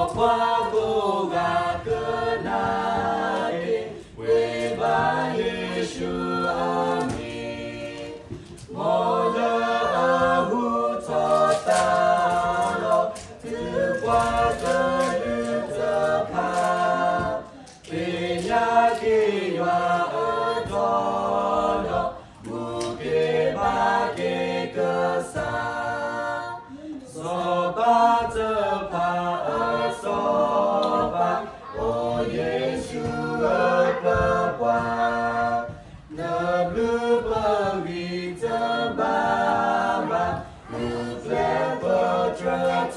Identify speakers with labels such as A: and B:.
A: 과거가 끝나게 외바 예수 아멘 모두 흩어따로 그 과거를 접하 그냐기와 어도로 무게바게 그사 소바 접하 소바 오 예수의 법과 너블 위 접하마 무게 버트라